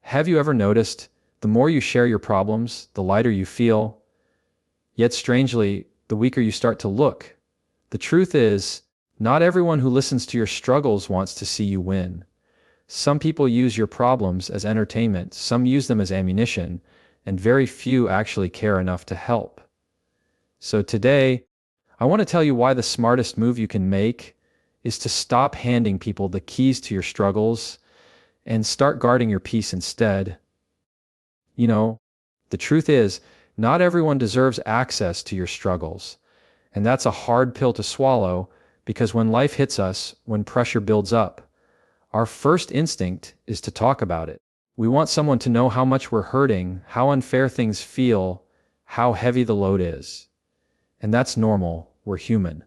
Have you ever noticed the more you share your problems, the lighter you feel, yet strangely, the weaker you start to look? The truth is, not everyone who listens to your struggles wants to see you win. Some people use your problems as entertainment, some use them as ammunition, and very few actually care enough to help. So today, I want to tell you why the smartest move you can make is to stop handing people the keys to your struggles and start guarding your peace instead. You know, the truth is, not everyone deserves access to your struggles. And that's a hard pill to swallow because when life hits us, when pressure builds up, our first instinct is to talk about it. We want someone to know how much we're hurting, how unfair things feel, how heavy the load is. And that's normal. We're human.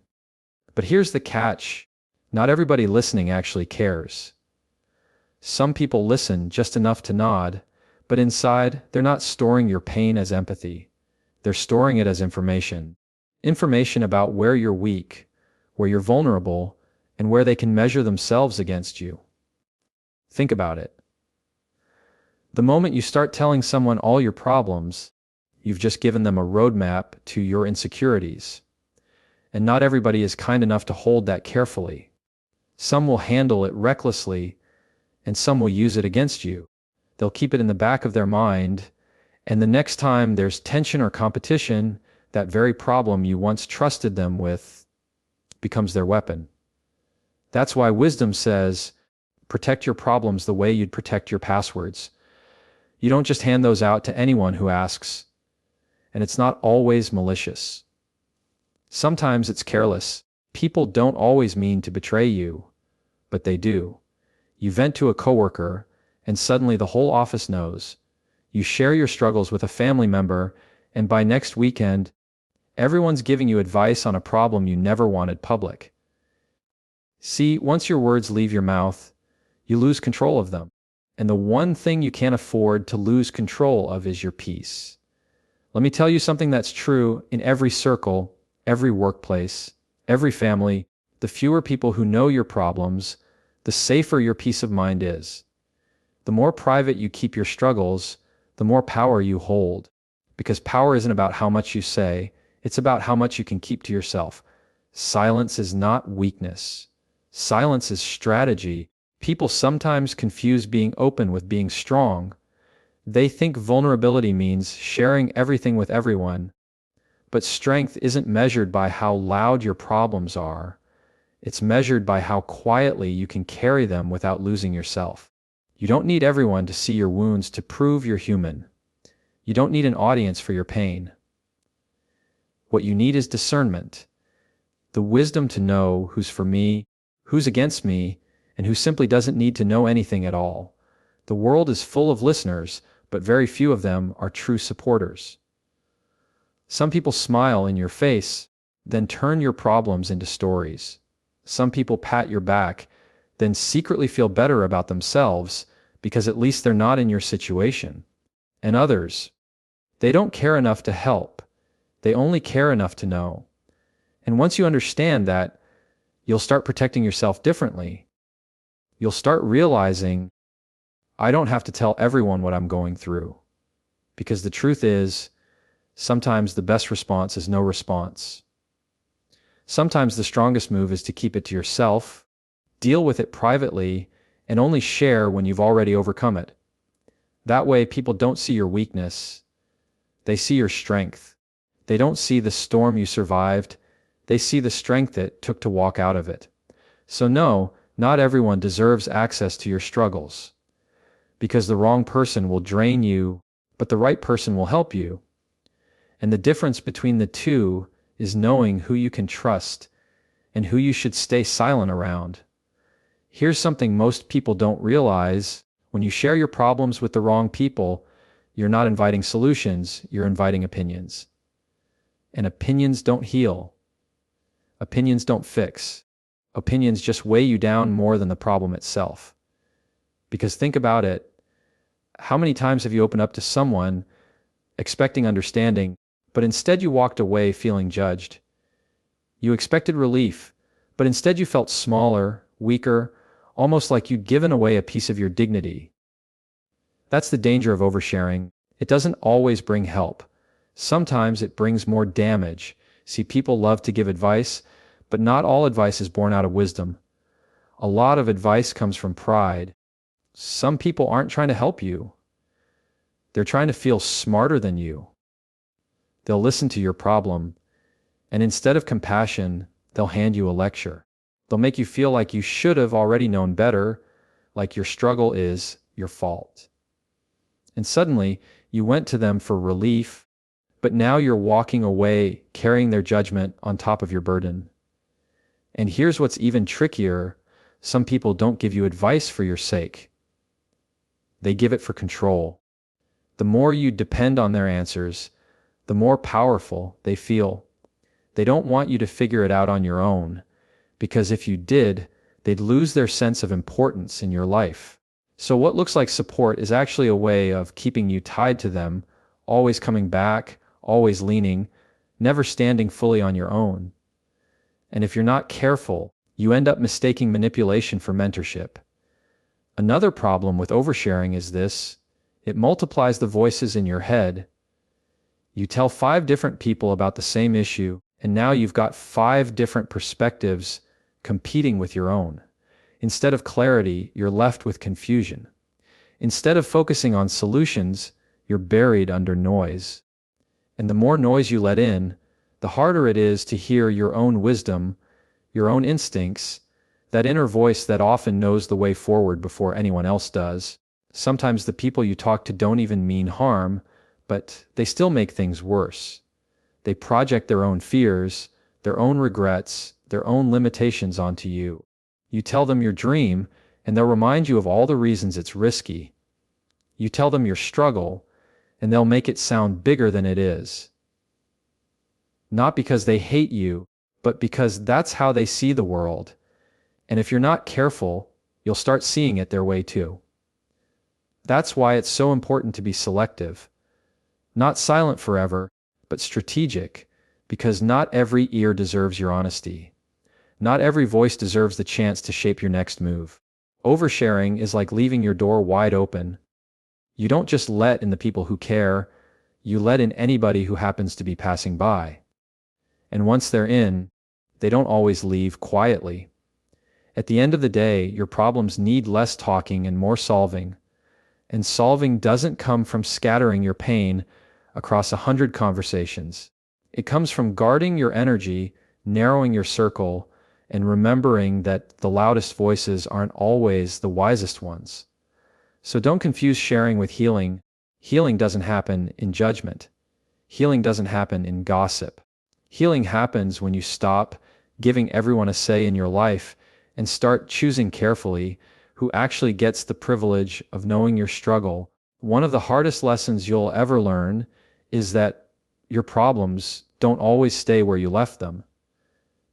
But here's the catch. Not everybody listening actually cares. Some people listen just enough to nod, but inside, they're not storing your pain as empathy. They're storing it as information. Information about where you're weak, where you're vulnerable, and where they can measure themselves against you. Think about it. The moment you start telling someone all your problems, you've just given them a roadmap to your insecurities. And not everybody is kind enough to hold that carefully. Some will handle it recklessly, and some will use it against you. They'll keep it in the back of their mind, and the next time there's tension or competition, that very problem you once trusted them with becomes their weapon. That's why wisdom says, protect your problems the way you'd protect your passwords. You don't just hand those out to anyone who asks, and it's not always malicious. Sometimes it's careless. People don't always mean to betray you, but they do. You vent to a coworker, and suddenly the whole office knows. You share your struggles with a family member, and by next weekend, everyone's giving you advice on a problem you never wanted public. See, once your words leave your mouth, you lose control of them. And the one thing you can't afford to lose control of is your peace. Let me tell you something that's true in every circle, every workplace, every family. The fewer people who know your problems, the safer your peace of mind is. The more private you keep your struggles, the more power you hold. Because power isn't about how much you say, it's about how much you can keep to yourself. Silence is not weakness. Silence is strategy. People sometimes confuse being open with being strong. They think vulnerability means sharing everything with everyone. But strength isn't measured by how loud your problems are. It's measured by how quietly you can carry them without losing yourself. You don't need everyone to see your wounds to prove you're human. You don't need an audience for your pain. What you need is discernment. The wisdom to know who's for me, who's against me, and who simply doesn't need to know anything at all. The world is full of listeners, but very few of them are true supporters. Some people smile in your face, then turn your problems into stories. Some people pat your back, then secretly feel better about themselves because at least they're not in your situation. And others, they don't care enough to help. They only care enough to know. And once you understand that, you'll start protecting yourself differently. You'll start realizing, I don't have to tell everyone what I'm going through. Because the truth is, sometimes the best response is no response. Sometimes the strongest move is to keep it to yourself, deal with it privately, and only share when you've already overcome it. That way, people don't see your weakness. They see your strength. They don't see the storm you survived. They see the strength it took to walk out of it. So no, not everyone deserves access to your struggles. Because the wrong person will drain you, but the right person will help you. And the difference between the two is knowing who you can trust and who you should stay silent around. Here's something most people don't realize. When you share your problems with the wrong people, you're not inviting solutions, you're inviting opinions. And opinions don't heal. Opinions don't fix. Opinions just weigh you down more than the problem itself. Because think about it. How many times have you opened up to someone expecting understanding, but instead you walked away feeling judged? You expected relief, but instead you felt smaller, weaker, almost like you'd given away a piece of your dignity. That's the danger of oversharing. It doesn't always bring help. Sometimes it brings more damage. See, people love to give advice, but not all advice is born out of wisdom. A lot of advice comes from pride. Some people aren't trying to help you. They're trying to feel smarter than you. They'll listen to your problem, and instead of compassion, they'll hand you a lecture. They'll make you feel like you should have already known better, like your struggle is your fault. And suddenly, you went to them for relief, but now you're walking away carrying their judgment on top of your burden. And here's what's even trickier. Some people don't give you advice for your sake. They give it for control. The more you depend on their answers, the more powerful they feel. They don't want you to figure it out on your own, because if you did, they'd lose their sense of importance in your life. So what looks like support is actually a way of keeping you tied to them, always coming back, always leaning, never standing fully on your own. And if you're not careful, you end up mistaking manipulation for mentorship. Another problem with oversharing is this: it multiplies the voices in your head. You tell 5 different people about the same issue, and now you've got 5 different perspectives competing with your own. Instead of clarity, you're left with confusion. Instead of focusing on solutions, you're buried under noise. And the more noise you let in, the harder it is to hear your own wisdom, your own instincts, that inner voice that often knows the way forward before anyone else does. Sometimes the people you talk to don't even mean harm, but they still make things worse. They project their own fears, their own regrets, their own limitations onto you. You tell them your dream, and they'll remind you of all the reasons it's risky. You tell them your struggle, and they'll make it sound bigger than it is. Not because they hate you, but because that's how they see the world. And if you're not careful, you'll start seeing it their way too. That's why it's so important to be selective. Not silent forever, but strategic, because not every ear deserves your honesty. Not every voice deserves the chance to shape your next move. Oversharing is like leaving your door wide open. You don't just let in the people who care, you let in anybody who happens to be passing by. And once they're in, they don't always leave quietly. At the end of the day, your problems need less talking and more solving. And solving doesn't come from scattering your pain across 100 conversations. It comes from guarding your energy, narrowing your circle, and remembering that the loudest voices aren't always the wisest ones. So don't confuse sharing with healing. Healing doesn't happen in judgment. Healing doesn't happen in gossip. Healing happens when you stop giving everyone a say in your life and start choosing carefully who actually gets the privilege of knowing your struggle. One of the hardest lessons you'll ever learn is that your problems don't always stay where you left them.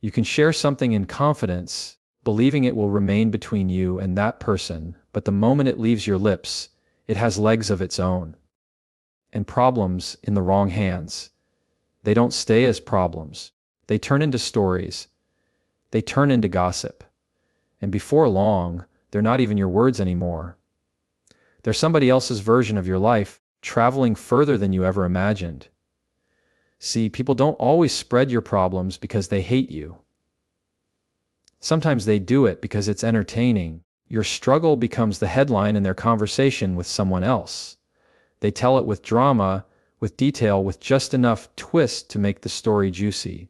You can share something in confidence, believing it will remain between you and that person, but the moment it leaves your lips, it has legs of its own. And problems in the wrong hands, they don't stay as problems. They turn into stories. They turn into gossip. And before long, they're not even your words anymore. They're somebody else's version of your life, traveling further than you ever imagined. See, people don't always spread your problems because they hate you. Sometimes they do it because it's entertaining. Your struggle becomes the headline in their conversation with someone else. They tell it with drama, with detail, with just enough twist to make the story juicy.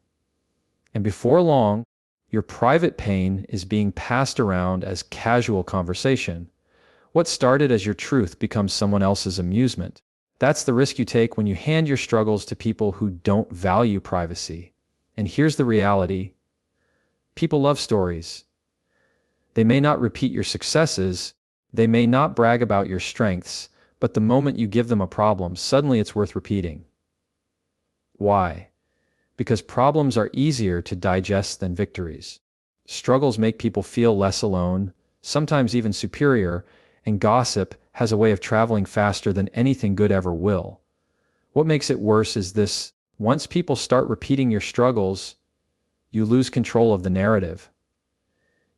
And before long, your private pain is being passed around as casual conversation. What started as your truth becomes someone else's amusement. That's the risk you take when you hand your struggles to people who don't value privacy. And here's the reality. People love stories. They may not repeat your successes, they may not brag about your strengths, but the moment you give them a problem, suddenly it's worth repeating. Why? Because problems are easier to digest than victories. Struggles make people feel less alone, sometimes even superior, and gossip has a way of traveling faster than anything good ever will. What makes it worse is this: once people start repeating your struggles, you lose control of the narrative.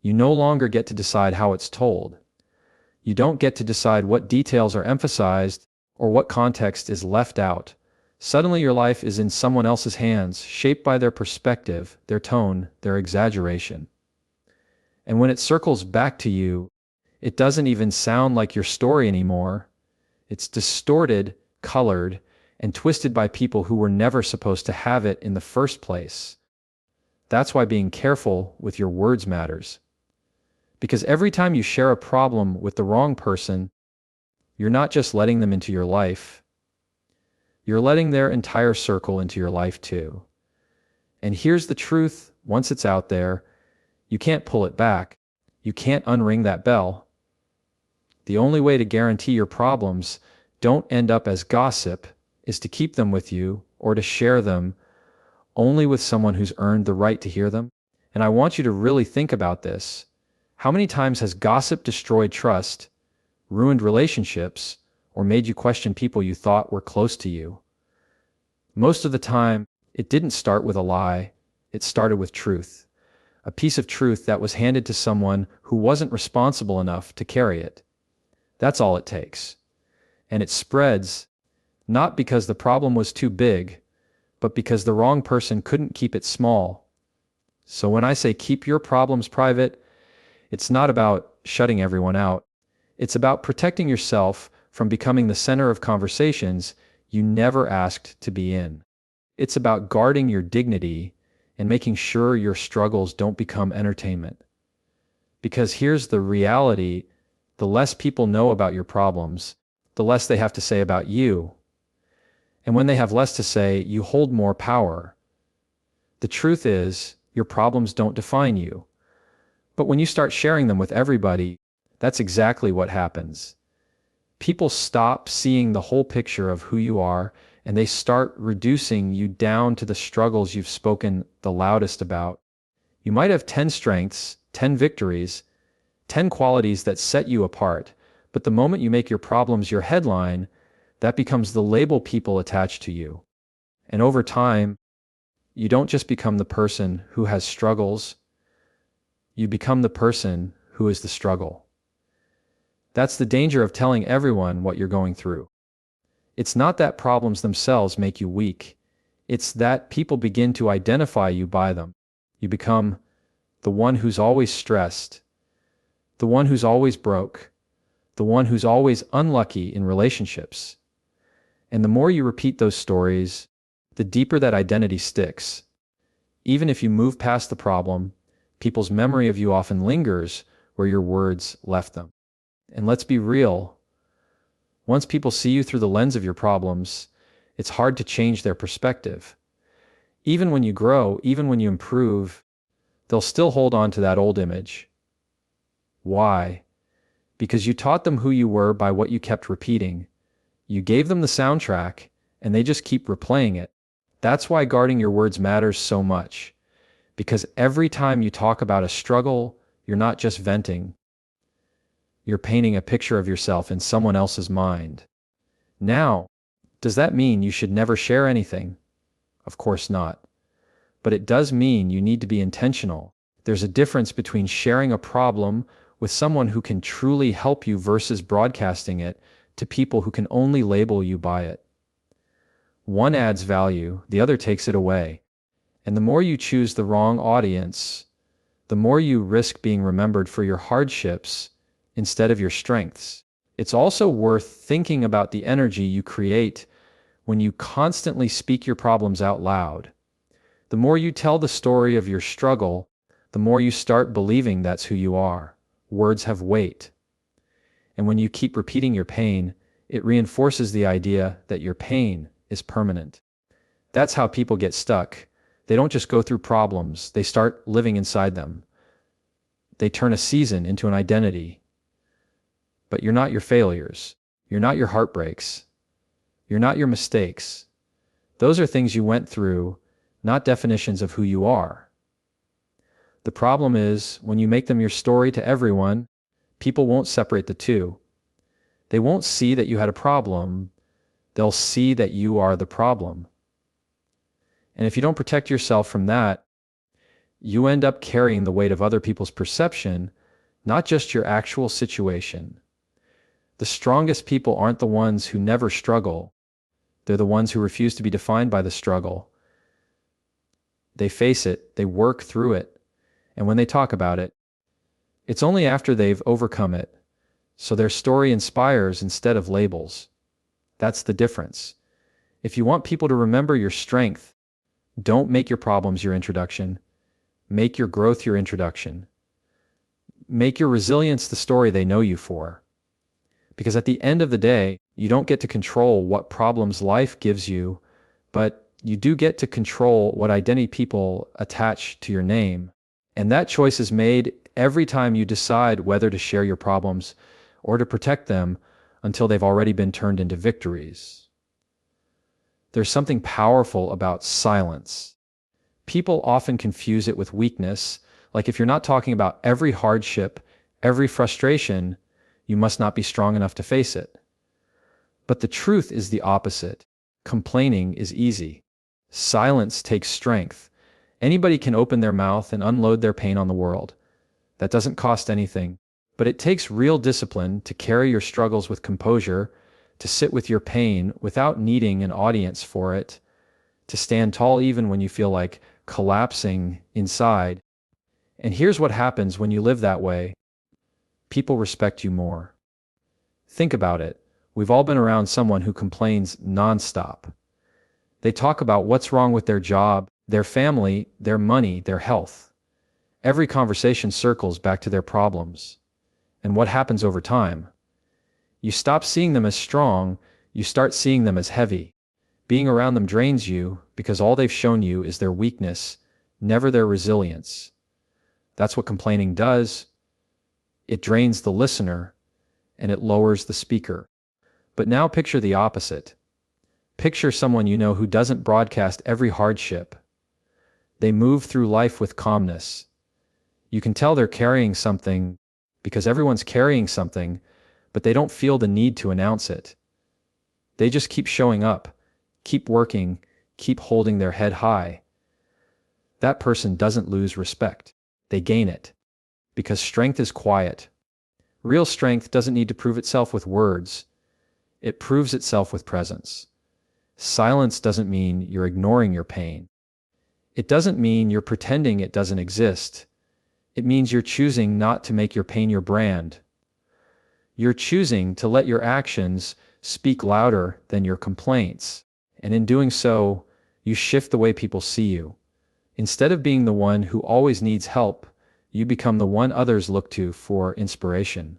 You no longer get to decide how it's told. You don't get to decide what details are emphasized or what context is left out. Suddenly your life is in someone else's hands, shaped by their perspective, their tone, their exaggeration. And when it circles back to you, it doesn't even sound like your story anymore. It's distorted, colored, and twisted by people who were never supposed to have it in the first place. That's why being careful with your words matters. Because every time you share a problem with the wrong person, you're not just letting them into your life, you're letting their entire circle into your life too. And here's the truth, once it's out there, you can't pull it back. You can't unring that bell. The only way to guarantee your problems don't end up as gossip is to keep them with you or to share them only with someone who's earned the right to hear them. And I want you to really think about this. How many times has gossip destroyed trust, ruined relationships, or made you question people you thought were close to you? Most of the time, it didn't start with a lie. It started with truth. A piece of truth that was handed to someone who wasn't responsible enough to carry it. That's all it takes. And it spreads, not because the problem was too big, but because the wrong person couldn't keep it small. So when I say keep your problems private, it's not about shutting everyone out. It's about protecting yourself from becoming the center of conversations you never asked to be in. It's about guarding your dignity and making sure your struggles don't become entertainment. Because here's the reality, the less people know about your problems, the less they have to say about you. And when they have less to say, you hold more power. The truth is, your problems don't define you. But when you start sharing them with everybody, that's exactly what happens. People stop seeing the whole picture of who you are, and they start reducing you down to the struggles you've spoken the loudest about. You might have 10 strengths, 10 victories, 10 qualities that set you apart, but the moment you make your problems your headline, that becomes the label people attach to you. And over time, you don't just become the person who has struggles, you become the person who is the struggle. That's the danger of telling everyone what you're going through. It's not that problems themselves make you weak. It's that people begin to identify you by them. You become the one who's always stressed, the one who's always broke, the one who's always unlucky in relationships. And the more you repeat those stories, the deeper that identity sticks. Even if you move past the problem, people's memory of you often lingers where your words left them. And let's be real, once people see you through the lens of your problems, it's hard to change their perspective. Even when you grow, even when you improve, they'll still hold on to that old image. Why? Because you taught them who you were by what you kept repeating. You gave them the soundtrack, and they just keep replaying it. That's why guarding your words matters so much. Because every time you talk about a struggle, you're not just venting. You're painting a picture of yourself in someone else's mind. Now, does that mean you should never share anything? Of course not. But it does mean you need to be intentional. There's a difference between sharing a problem with someone who can truly help you versus broadcasting it to people who can only label you by it. One adds value, the other takes it away. And the more you choose the wrong audience, the more you risk being remembered for your hardships instead of your strengths. It's also worth thinking about the energy you create when you constantly speak your problems out loud. The more you tell the story of your struggle, the more you start believing that's who you are. Words have weight. And when you keep repeating your pain, it reinforces the idea that your pain is permanent. That's how people get stuck. They don't just go through problems, they start living inside them. They turn a season into an identity. But you're not your failures. You're not your heartbreaks. You're not your mistakes. Those are things you went through, not definitions of who you are. The problem is, when you make them your story to everyone, people won't separate the two. They won't see that you had a problem. They'll see that you are the problem. And if you don't protect yourself from that, you end up carrying the weight of other people's perception, not just your actual situation. The strongest people aren't the ones who never struggle. They're the ones who refuse to be defined by the struggle. They face it, they work through it, and when they talk about it, it's only after they've overcome it. So their story inspires instead of labels. That's the difference. If you want people to remember your strength, don't make your problems your introduction. Make your growth your introduction. Make your resilience the story they know you for. Because at the end of the day, you don't get to control what problems life gives you, but you do get to control what identity people attach to your name. And that choice is made every time you decide whether to share your problems or to protect them until they've already been turned into victories. There's something powerful about silence. People often confuse it with weakness, like if you're not talking about every hardship, every frustration, you must not be strong enough to face it. But the truth is the opposite. Complaining is easy. Silence takes strength. Anybody can open their mouth and unload their pain on the world. That doesn't cost anything, but it takes real discipline to carry your struggles with composure, to sit with your pain without needing an audience for it, to stand tall even when you feel like collapsing inside. And here's what happens when you live that way. People respect you more. Think about it. We've all been around someone who complains nonstop. They talk about what's wrong with their job, their family, their money, their health. Every conversation circles back to their problems. And what happens over time? You stop seeing them as strong, you start seeing them as heavy. Being around them drains you because all they've shown you is their weakness, never their resilience. That's what complaining does. It drains the listener and it lowers the speaker. But now picture the opposite. Picture someone you know who doesn't broadcast every hardship. They move through life with calmness. You can tell they're carrying something because everyone's carrying something, but they don't feel the need to announce it. They just keep showing up, keep working, keep holding their head high. That person doesn't lose respect. They gain it. Because strength is quiet. Real strength doesn't need to prove itself with words. It proves itself with presence. Silence doesn't mean you're ignoring your pain. It doesn't mean you're pretending it doesn't exist. It means you're choosing not to make your pain your brand. You're choosing to let your actions speak louder than your complaints. And in doing so, you shift the way people see you. Instead of being the one who always needs help, you become the one others look to for inspiration.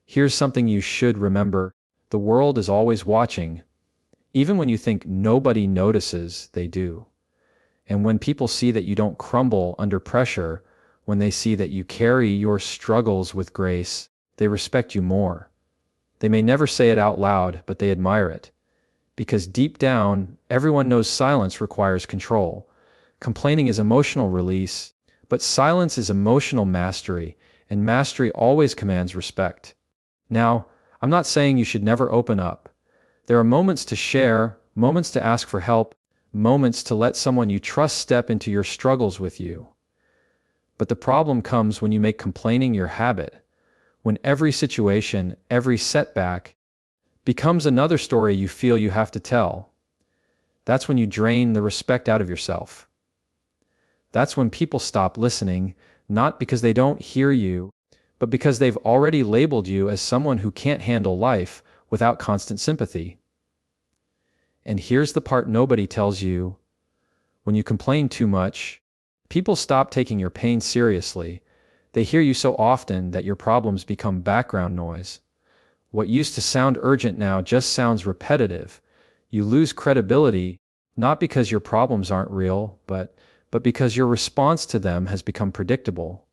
Here's something you should remember. The world is always watching. Even when you think nobody notices, they do. And when people see that you don't crumble under pressure, when they see that you carry your struggles with grace, they respect you more. They may never say it out loud, but they admire it. Because deep down, everyone knows silence requires control. Complaining is emotional release, but silence is emotional mastery, and mastery always commands respect. Now, I'm not saying you should never open up. There are moments to share, moments to ask for help, moments to let someone you trust step into your struggles with you. But the problem comes when you make complaining your habit, when every situation, every setback, becomes another story you feel you have to tell. That's when you drain the respect out of yourself. That's when people stop listening, not because they don't hear you, but because they've already labeled you as someone who can't handle life without constant sympathy. And here's the part nobody tells you. When you complain too much, people stop taking your pain seriously. They hear you so often that your problems become background noise. What used to sound urgent now just sounds repetitive. You lose credibility, not because your problems aren't real, but because your response to them has become predictable.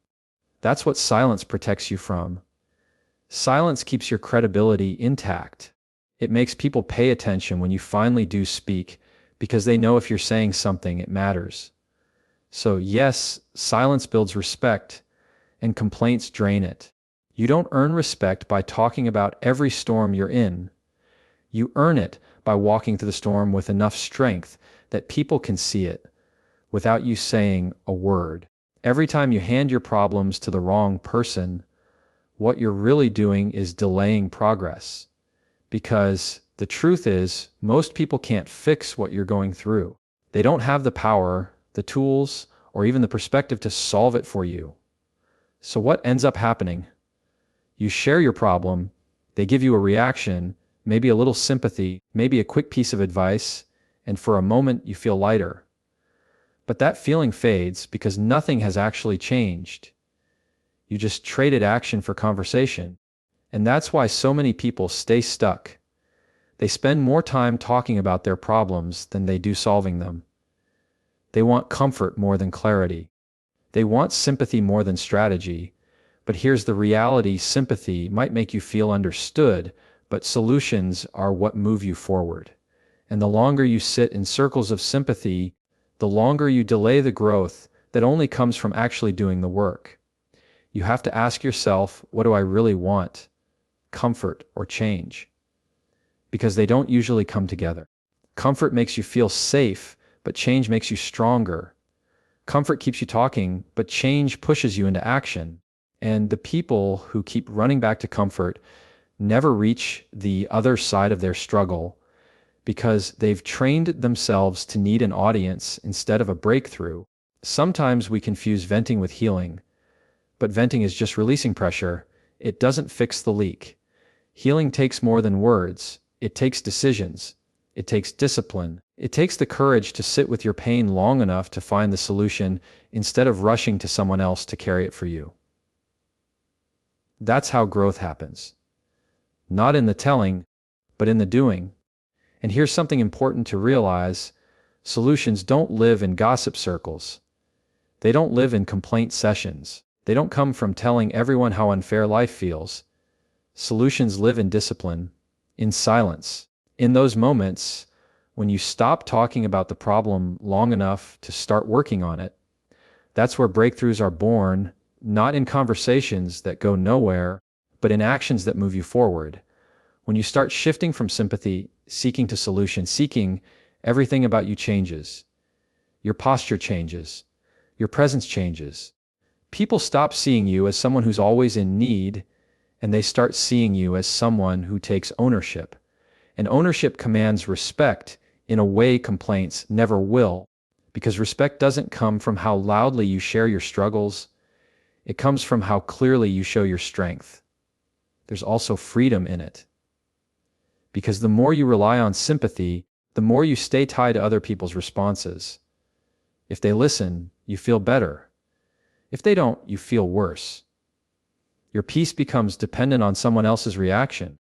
That's what silence protects you from. Silence keeps your credibility intact. It makes people pay attention when you finally do speak, because they know if you're saying something, it matters. So yes, silence builds respect, and complaints drain it. You don't earn respect by talking about every storm you're in. You earn it by walking through the storm with enough strength that people can see it, without you saying a word. Every time you hand your problems to the wrong person, what you're really doing is delaying progress. Because the truth is, most people can't fix what you're going through. They don't have the power, the tools, or even the perspective to solve it for you. So what ends up happening? You share your problem, they give you a reaction, maybe a little sympathy, maybe a quick piece of advice, and for a moment you feel lighter. But that feeling fades because nothing has actually changed. You just traded action for conversation. And that's why so many people stay stuck. They spend more time talking about their problems than they do solving them. They want comfort more than clarity. They want sympathy more than strategy. But here's the reality: sympathy might make you feel understood, but solutions are what move you forward. And the longer you sit in circles of sympathy, the longer you delay the growth that only comes from actually doing the work. You have to ask yourself, what do I really want? Comfort or change? Because they don't usually come together. Comfort makes you feel safe, but change makes you stronger. Comfort keeps you talking, but change pushes you into action. And the people who keep running back to comfort never reach the other side of their struggle because they've trained themselves to need an audience instead of a breakthrough. Sometimes we confuse venting with healing, but venting is just releasing pressure. It doesn't fix the leak. Healing takes more than words. It takes decisions. It takes discipline. It takes the courage to sit with your pain long enough to find the solution instead of rushing to someone else to carry it for you. That's how growth happens. Not in the telling, but in the doing. And here's something important to realize: solutions don't live in gossip circles. They don't live in complaint sessions. They don't come from telling everyone how unfair life feels. Solutions live in discipline, in silence, in those moments when you stop talking about the problem long enough to start working on it. That's where breakthroughs are born, not in conversations that go nowhere, but in actions that move you forward. When you start shifting from sympathy seeking to solution seeking, everything about you changes. Your posture changes. Your presence changes. People stop seeing you as someone who's always in need, and they start seeing you as someone who takes ownership. And ownership commands respect in a way complaints never will, because respect doesn't come from how loudly you share your struggles. It comes from how clearly you show your strength. There's also freedom in it. Because the more you rely on sympathy, the more you stay tied to other people's responses. If they listen, you feel better. If they don't, you feel worse. Your peace becomes dependent on someone else's reaction.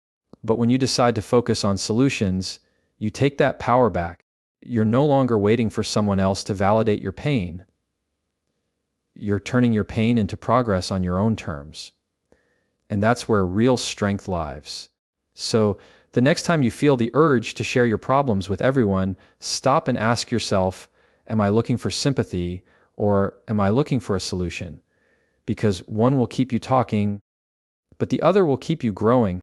But when you decide to focus on solutions, you take that power back. You're no longer waiting for someone else to validate your pain. You're turning your pain into progress on your own terms. And that's where real strength lies. So, the next time you feel the urge to share your problems with everyone, stop and ask yourself, am I looking for sympathy or am I looking for a solution? Because one will keep you talking, but the other will keep you growing.